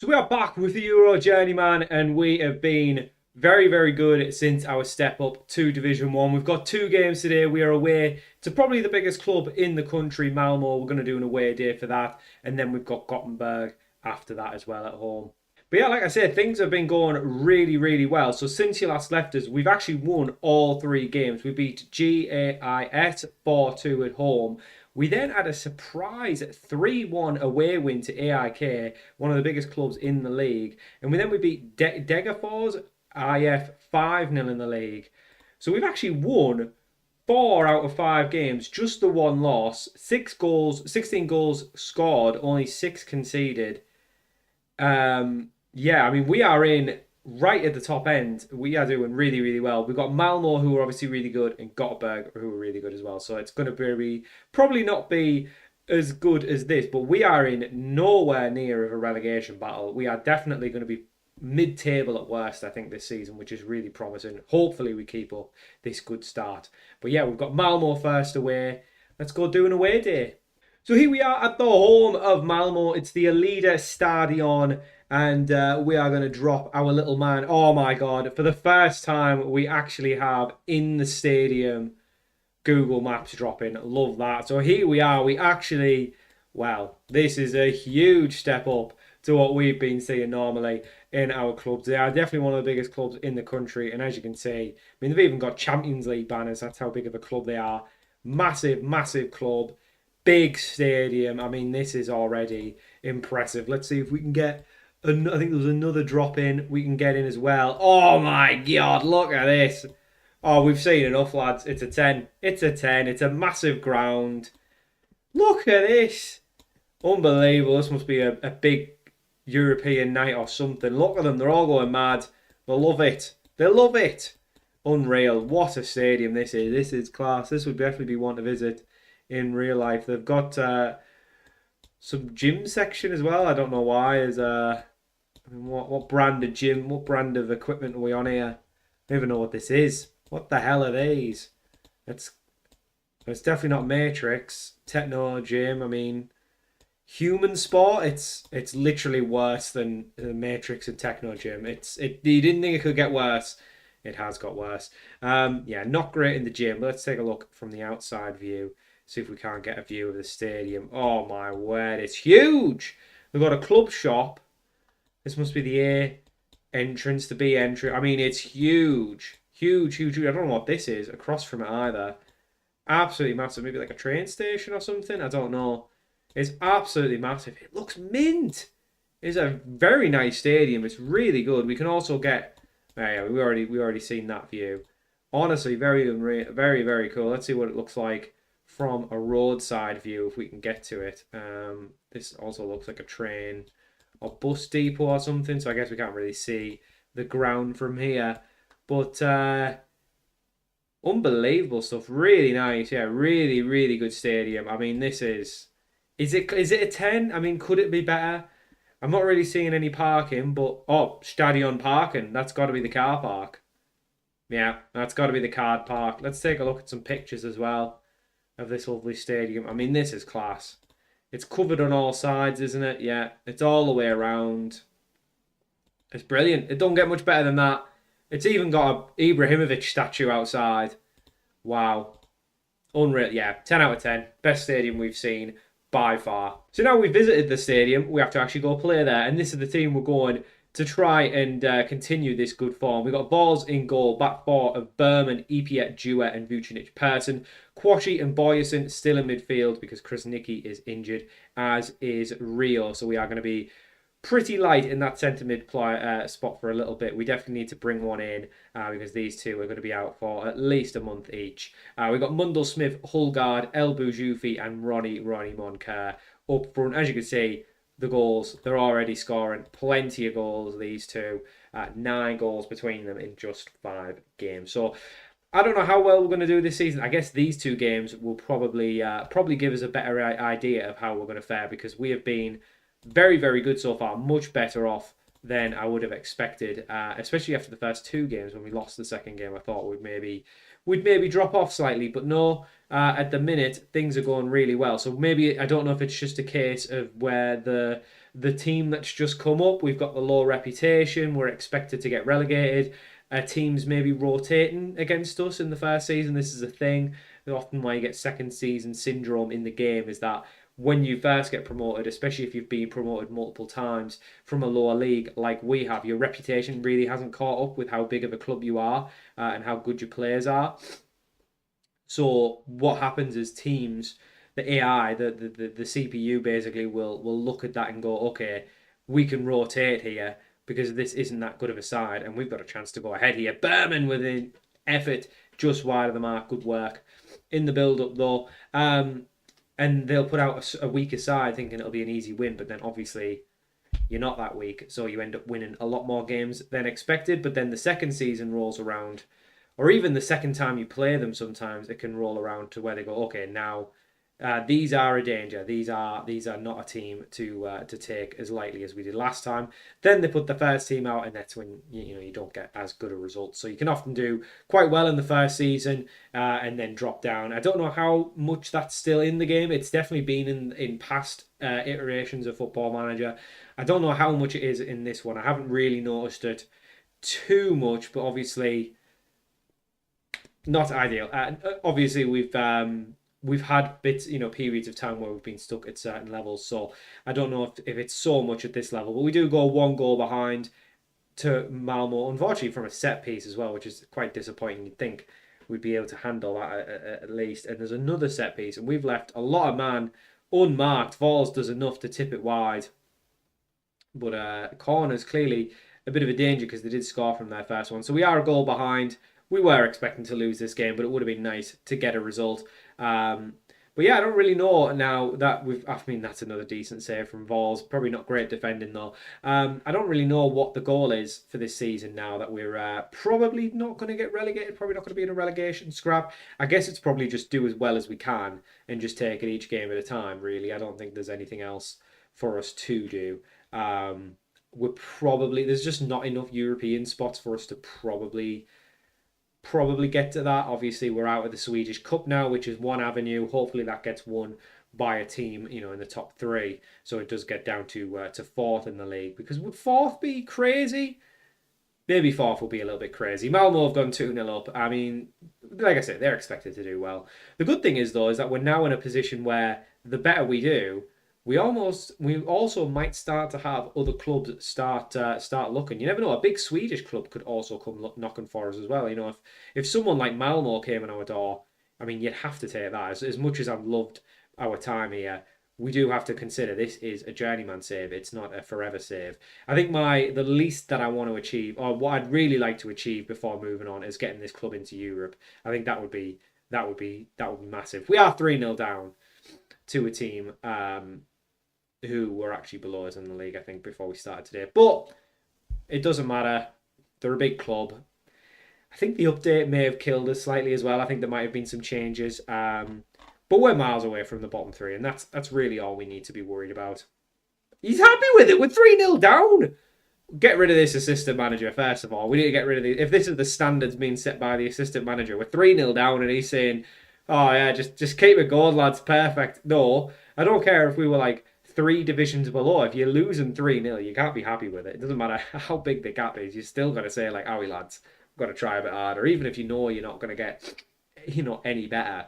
So we are back with the Euro Journeyman, and we have been very, very good since our step up to Division 1. We've got 2 games today. We are away to probably the biggest club in the country, Malmo. We're going to do an away day for that. And then we've got Gothenburg after that as well at home. But yeah, like I said, things have been going really, really well. So since you last left us, we've actually won all 3 games. We beat GAIS 4-2 at home. We then had a surprise 3-1 away win to AIK, one of the biggest clubs in the league. And we beat Degerfors IF 5-0 in the league. So we've actually won 4 out of 5 games, just the one loss. 6 goals, 16 goals scored, only 6 conceded. Yeah, I mean, we are in right at the top end. We are doing really, really well. We've got Malmo, who are obviously really good, and Gothenburg, who are really good as well. So it's going to be probably not be as good as this, but we are in nowhere near of a relegation battle. We are definitely going to be mid-table at worst, I think, this season, which is really promising. Hopefully we keep up this good start. But yeah, we've got Malmo first away. Let's go do an away day. So here we are at the home of Malmo. It's the Alida Stadion, and we are going to drop our little man. Oh my God, for the first time we actually have in the stadium Google Maps dropping. Love that. So here we are. We actually, well, this is a huge step up to what we've been seeing normally in our clubs. They are definitely one of the biggest clubs in the country, and as you can see, I mean, they've even got Champions League banners. That's how big of a club they are. Massive, massive club. Big stadium. I mean, this is already impressive. Let's see if we can get... I think there was another drop in we can get in as well. Oh my God, look at this. Oh, we've seen enough, lads. It's a 10. It's a 10. It's a massive ground. Look at this. Unbelievable. This must be a big European night or something. Look at them. They're all going mad. They love it. They love it. Unreal. What a stadium this is. This is class. This would definitely be one to visit in real life. They've got some gym section as well. I don't know why. What brand of gym, what brand of equipment are we on here? I don't even know what this is. What the hell are these? It's definitely not Matrix. Techno Gym, I mean, Human Sport, it's literally worse than Matrix and Techno Gym. You didn't think it could get worse. It has got worse. Yeah, not great in the gym. But let's take a look from the outside view. See if we can't get a view of the stadium. Oh my word, it's huge! We've got a club shop. This must be the A entrance, the B entrance. I mean, it's huge. Huge, huge, huge. I don't know what this is across from it either. Absolutely massive. Maybe like a train station or something? I don't know. It's absolutely massive. It looks mint. It's a very nice stadium. It's really good. We can also get... Oh yeah, we already seen that view. Honestly, very, very, very cool. Let's see what it looks like from a roadside view if we can get to it. This also looks like a train or bus depot or something, so I guess we can't really see the ground from here. But unbelievable stuff. Really nice. Yeah, really, really good stadium. I mean, this is... Is it a 10? I mean, could it be better? I'm not really seeing any parking, but... Oh, Stadion parking. That's got to be the car park. Yeah, that's got to be the car park. Let's take a look at some pictures as well of this lovely stadium. I mean, this is class. It's covered on all sides, isn't it? Yeah, it's all the way around. It's brilliant. It don't get much better than that. It's even got a Ibrahimovic statue outside. Wow. Unreal. Yeah, 10 out of 10. Best stadium we've seen by far. So now we visited the stadium, we have to actually go play there. And this is the team we're going to try and continue this good form. We've got Balls in goal, back four of Berman, Ipiet, Jua and Vucinic Persson. Quashie and Boyerson still in midfield because Krasnicki is injured, as is Rio. So we are going to be pretty light in that centre mid spot for a little bit. We definitely need to bring one in because these two are going to be out for at least a month each. We've got Mundell Smith, Hulgaard, El Boujoufi and Ronnie Monker up front. As you can see, the goals, they're already scoring plenty of goals, these two. 9 goals between them in just 5 games. So I don't know how well we're going to do this season. I guess these 2 games will probably give us a better idea of how we're going to fare because we have been very, very good so far. Much better off than I would have expected, especially after the first 2 games when we lost the second game. I thought we'd maybe drop off slightly, but no. At the minute, things are going really well. So maybe I don't know if it's just a case of where the the team that's just come up. We've got the low reputation. We're expected to get relegated. Teams maybe rotating against us in the first season. This is a thing. Often why you get second season syndrome in the game is that when you first get promoted, especially if you've been promoted multiple times from a lower league like we have, your reputation really hasn't caught up with how big of a club you are and how good your players are. So what happens is teams, the AI, the CPU basically will look at that and go, okay, we can rotate here because this isn't that good of a side, and we've got a chance to go ahead here. Berman with an effort just wide of the mark, good work in the build-up though. And they'll put out a weaker side thinking it'll be an easy win, but then obviously you're not that weak, so you end up winning a lot more games than expected. But then the second season rolls around, or even the second time you play them, sometimes it can roll around to where they go, okay, now these are a danger. These are not a team to take as lightly as we did last time. Then they put the first team out, and that's when you don't get as good a result. So you can often do quite well in the first season and then drop down. I don't know how much that's still in the game. It's definitely been in past iterations of Football Manager. I don't know how much it is in this one. I haven't really noticed it too much, but obviously not ideal. Obviously we've had bits, periods of time where we've been stuck at certain levels. So I don't know if it's so much at this level, but we do go 1 goal behind to Malmo, unfortunately from a set piece as well, which is quite disappointing. You'd think we'd be able to handle that at least. And there's another set piece, and we've left a lot of man unmarked. Vols does enough to tip it wide, but corners clearly a bit of a danger because they did score from their first one. So we are a goal behind. We were expecting to lose this game, but it would have been nice to get a result. But yeah, I don't really know now that that's another decent save from Vols. Probably not great defending though. I don't really know what the goal is for this season now that we're probably not going to get relegated. Probably not going to be in a relegation scrap. I guess it's probably just do as well as we can and just take it each game at a time, really. I don't think there's anything else for us to do. There's just not enough European spots for us to probably get to that. Obviously, we're out of the Swedish Cup now, which is one avenue. Hopefully, that gets won by a team, in the top 3, so it does get down to 4th in the league. Because would 4th be crazy? Maybe 4th will be a little bit crazy. Malmo have gone 2-0 up. I mean, like I said, they're expected to do well. The good thing is though, is that we're now in a position where the better we do, we also might start to have other clubs start looking. You never know. A big Swedish club could also come knocking for us as well. If someone like Malmo came in our door, I mean, you'd have to take that. As much as I've loved our time here, we do have to consider this is a journeyman save. It's not a forever save. I think the least that I want to achieve, or what I'd really like to achieve before moving on, is getting this club into Europe. I think that would be massive. We are 3-0 down to a team who were actually below us in the league, I think, before we started today. But it doesn't matter. They're a big club. I think the update may have killed us slightly as well. I think there might have been some changes. But we're miles away from the bottom 3, and that's really all we need to be worried about. He's happy with it. We're 3-0 down. Get rid of this assistant manager, first of all. We need to get rid of If this is the standards being set by the assistant manager, we're 3-0 down, and he's saying, oh, yeah, just keep it going, lads. Perfect. No, I don't care if we were like 3 divisions below. If you're losing 3-0, you can't be happy with it. It doesn't matter how big the gap is. You're still going to say, like, owie, lads, we've got to try a bit harder. Even if you know you're not going to get, any better,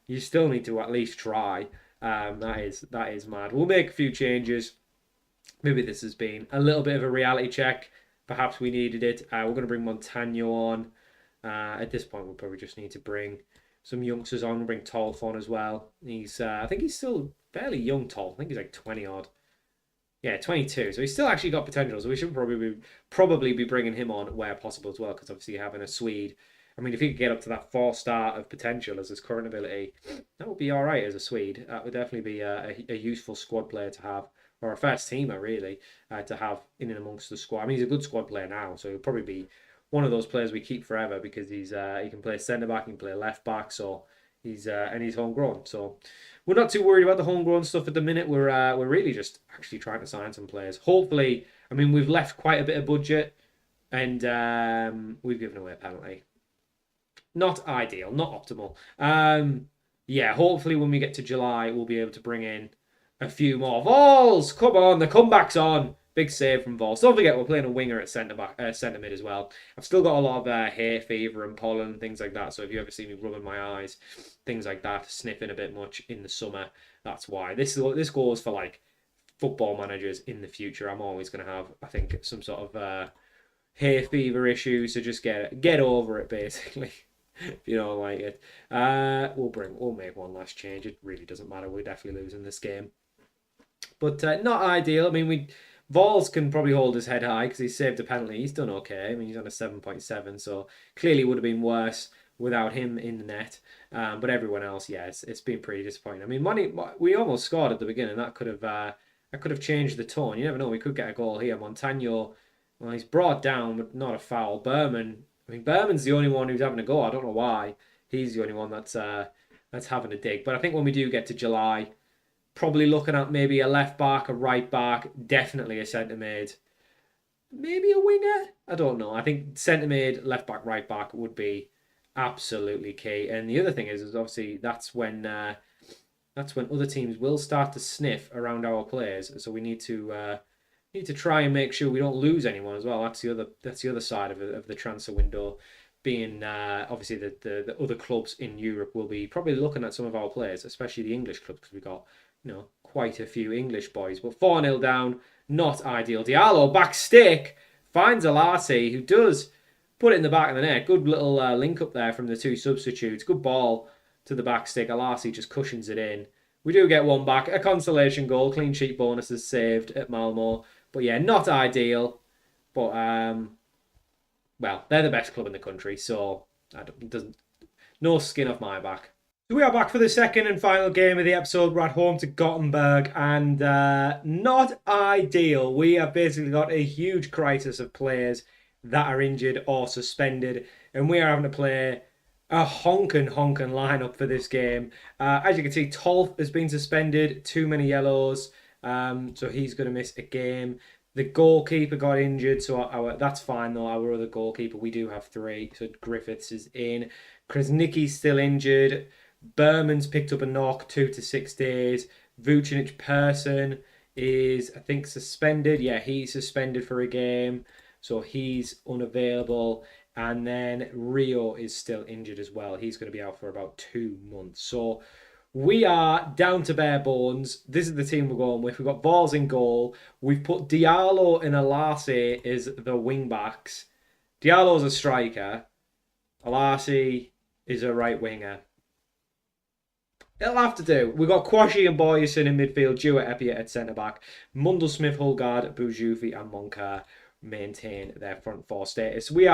you still need to at least try. That is mad. We'll make a few changes. Maybe this has been a little bit of a reality check. Perhaps we needed it. We're going to bring Montagno on. At this point, we'll probably just need to bring some youngsters on. We'll bring Tolf on as well. I think he's still fairly young, Tolf. I think he's like 20 odd. Yeah, 22. So he's still actually got potential. So we should probably be bringing him on where possible as well. Because obviously having a Swede, I mean, if he could get up to that 4-star of potential as his current ability, that would be all right as a Swede. That would definitely be a useful squad player to have, or a first teamer really, to have in and amongst the squad. I mean, he's a good squad player now, so he'll probably be one of those players we keep forever because he can play centre back, he can play left back, so he's homegrown. So we're not too worried about the homegrown stuff at the minute. We're really just actually trying to sign some players. Hopefully, I mean, we've left quite a bit of budget, and we've given away a penalty. Not ideal, not optimal. Yeah, hopefully when we get to July, we'll be able to bring in a few more. Vols, come on, the comeback's on. Big save from Vols. Don't forget, we're playing a winger at centre mid as well. I've still got a lot of hay fever and pollen and things like that. So if you ever see me rubbing my eyes, things like that, sniffing a bit much in the summer, that's why. This goes for like football managers in the future. I'm always going to have, I think, some sort of hay fever issue. So just get over it, basically. If you don't like it, we'll make one last change. It really doesn't matter. We're definitely losing this game, but not ideal. I mean, Vols can probably hold his head high because he saved a penalty. He's done okay. I mean, he's on a 7.7, so clearly would have been worse without him in the net. But everyone else, yeah, it's been pretty disappointing. I mean, we almost scored at the beginning. That could have changed the tone. You never know. We could get a goal here. Montano, well, he's brought down, but not a foul. Berman's the only one who's having a go. I don't know why. He's the only one that's having a dig. But I think when we do get to July, probably looking at maybe a left back, a right back, definitely a centre mid, maybe a winger. I don't know. I think centre mid, left back, right back would be absolutely key. And the other thing is obviously that's when other teams will start to sniff around our players. So we need to try and make sure we don't lose anyone as well. That's the other side of the transfer window. Being obviously the other clubs in Europe will be probably looking at some of our players, especially the English clubs, because we've got quite a few English boys. But 4-0 down, not ideal. Diallo back stick finds Alasi, who does put it in the back of the net. Good little link up there from the two substitutes. Good ball to the back stick. Alasi just cushions it in. We do get one back, a consolation goal. Clean sheet bonuses saved at Malmo. But yeah, not ideal. But well, they're the best club in the country, so no skin off my back. So we are back for the second and final game of the episode. We're at home to Gothenburg, and not ideal. We have basically got a huge crisis of players that are injured or suspended, and we are having to play a honking lineup for this game. As you can see, Tolf has been suspended, too many yellows, so he's going to miss a game. The goalkeeper got injured, so that's fine though. Our other goalkeeper, we do have three, so Griffiths is in. Krasnicki's still injured. Berman's picked up a knock, 2 to 6 days. Vucinic Persson is, I think, suspended. Yeah, he's suspended for a game, so he's unavailable. And then Rio is still injured as well. He's going to be out for about 2 months. So we are down to bare bones. This is the team we're going with. We've got Balls in goal. We've put Diallo and Alasi as the wing backs. Diallo's a striker. Alasi is a right winger. It'll have to do. We've got Kwashi and Boyerson in midfield, Jewett Eppiott at centre-back. Mundelsmith, Hulgaard, Boujoufi and Moncur maintain their front four status. We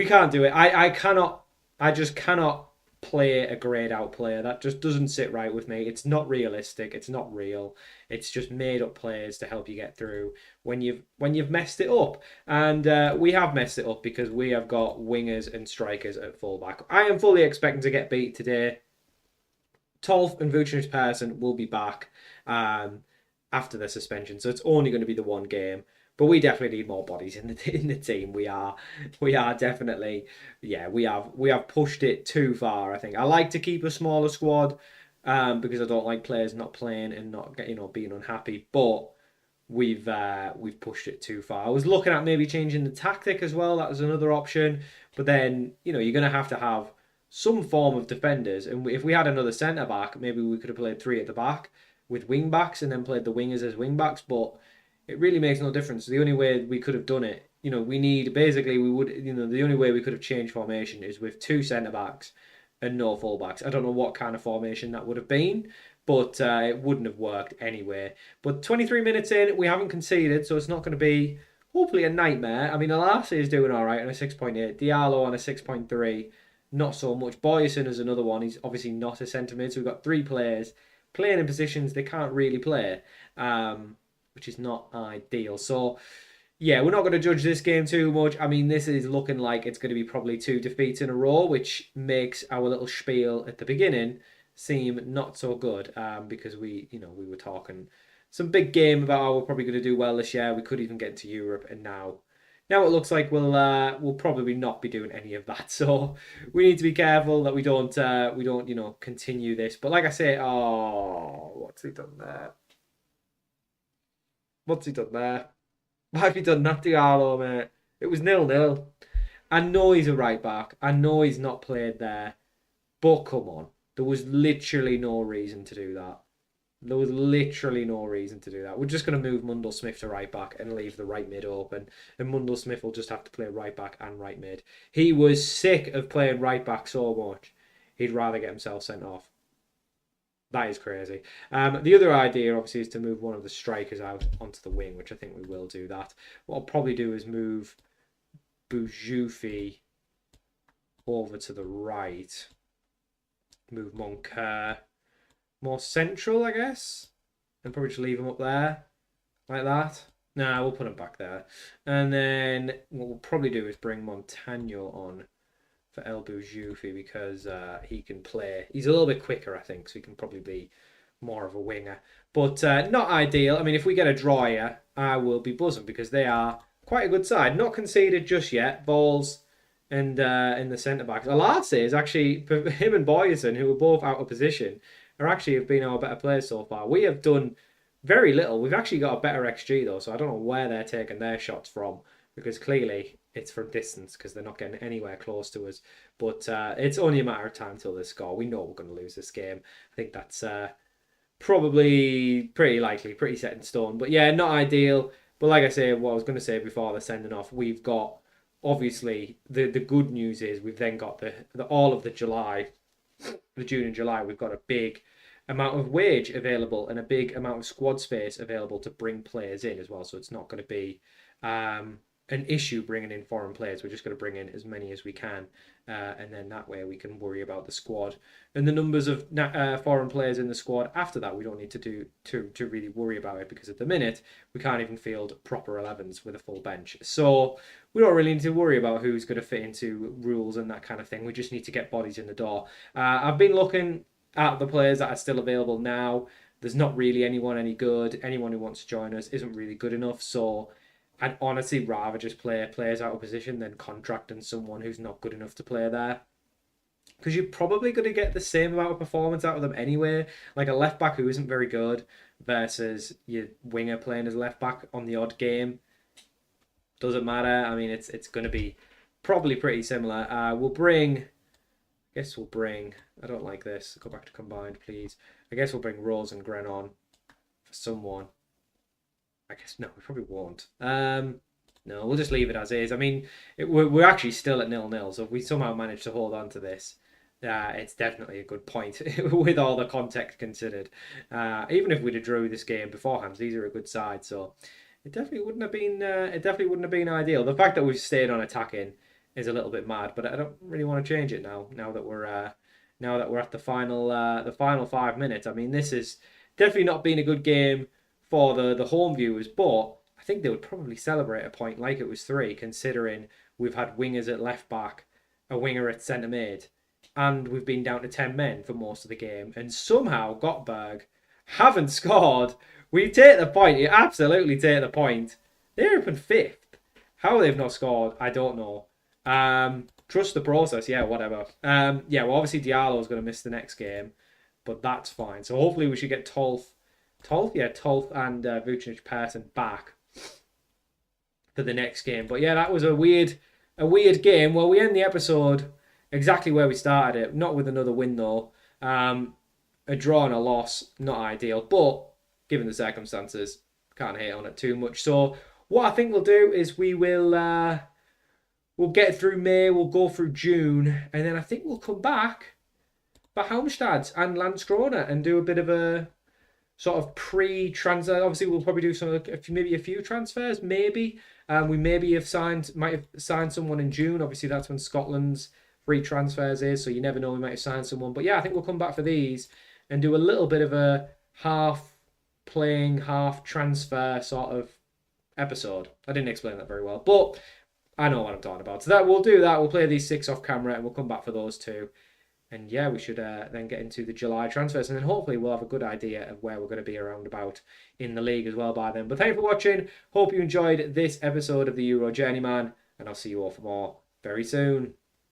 can't do it. I just cannot play a grayed out player. That just doesn't sit right with me. It's not realistic. It's not real. It's just made up players to help you get through when you've messed it up. And we have messed it up because we have got wingers and strikers at fullback. I am fully expecting to get beat today. Tolf and Vucinic Persson will be back after the suspension, so it's only going to be the one game. But we definitely need more bodies in the team. We are definitely, yeah, we have pushed it too far. I think I like to keep a smaller squad because I don't like players not playing and not being unhappy. But we've pushed it too far. I was looking at maybe changing the tactic as well. That was another option. But then you're going to have some form of defenders, and if we had another centre back, maybe we could have played 3 at the back with wing backs and then played the wingers as wing backs. But it really makes no difference. The only way we could have done it, the only way we could have changed formation is with 2 centre backs and no full backs. I don't know what kind of formation that would have been, but it wouldn't have worked anyway. But 23 minutes in, we haven't conceded, so it's not going to be hopefully a nightmare. I mean, Alasi is doing all right on a 6.8, Diallo on a 6.3. Not so much. Boyerson is another one. He's obviously not a centre mid, so we've got 3 players playing in positions they can't really play, which is not ideal. So, yeah, we're not going to judge this game too much. I mean, this is looking like it's going to be probably 2 defeats in a row, which makes our little spiel at the beginning seem not so good because we were talking some big game about how we're probably going to do well this year. We could even get into Europe, and now it looks like we'll probably not be doing any of that. So we need to be careful that we don't continue this. But like I say, what's he done there? What's he done there? Why have you done that, Diallo, mate? It was 0-0. I know he's a right back. I know he's not played there. But come on. There was literally no reason to do that. There was literally no reason to do that. We're just going to move Mundell Smith to right back and leave the right mid open. And Mundell Smith will just have to play right back and right mid. He was sick of playing right back so much. He'd rather get himself sent off. That is crazy. The other idea, obviously, is to move one of the strikers out onto the wing, which I think we will do that. What I'll probably do is move Boujoufi over to the right. Move Moncur more central, I guess. And probably just leave him up there. Like that. Nah, we'll put him back there. And then what we'll probably do is bring Montagno on for El Boujoufi because he can play. He's a little bit quicker, I think, so he can probably be more of a winger. But not ideal. I mean, if we get a draw here, I will be buzzing because they are quite a good side. Not conceded just yet. Balls and in the centre-backs. Alase is actually, him and Boyerson, who were both out of position, have been our better players so far. We have done very little. We've actually got a better XG, though, so I don't know where they're taking their shots from because clearly it's from distance because they're not getting anywhere close to us. But it's only a matter of time till they score. We know we're going to lose this game. I think that's probably pretty likely, pretty set in stone. But yeah, not ideal. But like I say, what I was going to say before the sending off, we've got, obviously, the good news is we've then got the all of the July, the June and July, we've got a big amount of wage available and a big amount of squad space available to bring players in as well. So it's not going to be an issue bringing in foreign players. We're just going to bring in as many as we can, and then that way we can worry about the squad and the numbers of foreign players in the squad. After that, we don't need to really worry about it because at the minute we can't even field proper 11s with a full bench. So we don't really need to worry about who's going to fit into rules and that kind of thing. We just need to get bodies in the door. I've been looking at the players that are still available now. There's not really anyone any good. Anyone who wants to join us isn't really good enough. So I'd honestly rather just play players out of position than contracting someone who's not good enough to play there. Because you're probably going to get the same amount of performance out of them anyway. Like a left back who isn't very good versus your winger playing as left back on the odd game. Doesn't matter. I mean, it's going to be probably pretty similar. I don't like this. Go back to combined, please. I guess we'll bring Rose and Gren on for someone. I guess, no, we probably won't. No, we'll just leave it as is. I mean, we're actually still at 0-0, so if we somehow manage to hold on to this, it's definitely a good point with all the context considered. Even if we'd have drew this game beforehand, these are a good side, so it definitely wouldn't have been. It definitely wouldn't have been ideal. The fact that we've stayed on attacking is a little bit mad, but I don't really want to change it now. Now that we're at the final 5 minutes. I mean, this has definitely not been a good game for the home viewers, but I think they would probably celebrate a point like it was 3, considering we've had wingers at left back, a winger at centre mid, and we've been down to 10 men for most of the game, and somehow Gottberg haven't scored. We take the point. You absolutely take the point. They're up in 5th. How they've not scored, I don't know. Trust the process. Yeah, whatever. Well, obviously Diallo's going to miss the next game, but that's fine. So hopefully we should get Tolf and Vucinic Persson back for the next game. But yeah, that was a weird game. Well, we end the episode exactly where we started it. Not with another win though. A draw and a loss, not ideal. But given the circumstances, can't hate on it too much. So what I think we'll do is we'll get through May, we'll go through June, and then I think we'll come back for Halmstad and Landskrona and do a bit of a sort of pre-transfer. Obviously, we'll probably do maybe a few transfers, maybe. We might have signed someone in June. Obviously, that's when Scotland's free transfers is, so you never know, we might have signed someone. But yeah, I think we'll come back for these and do a little bit of a half-playing, half-transfer sort of episode. I didn't explain that very well, but I know what I'm talking about. So we'll do that. We'll play these 6 off camera and we'll come back for those 2. And yeah, we should then get into the July transfers. And then hopefully we'll have a good idea of where we're going to be around about in the league as well by then. But thank you for watching. Hope you enjoyed this episode of the Euro Journeyman. And I'll see you all for more very soon.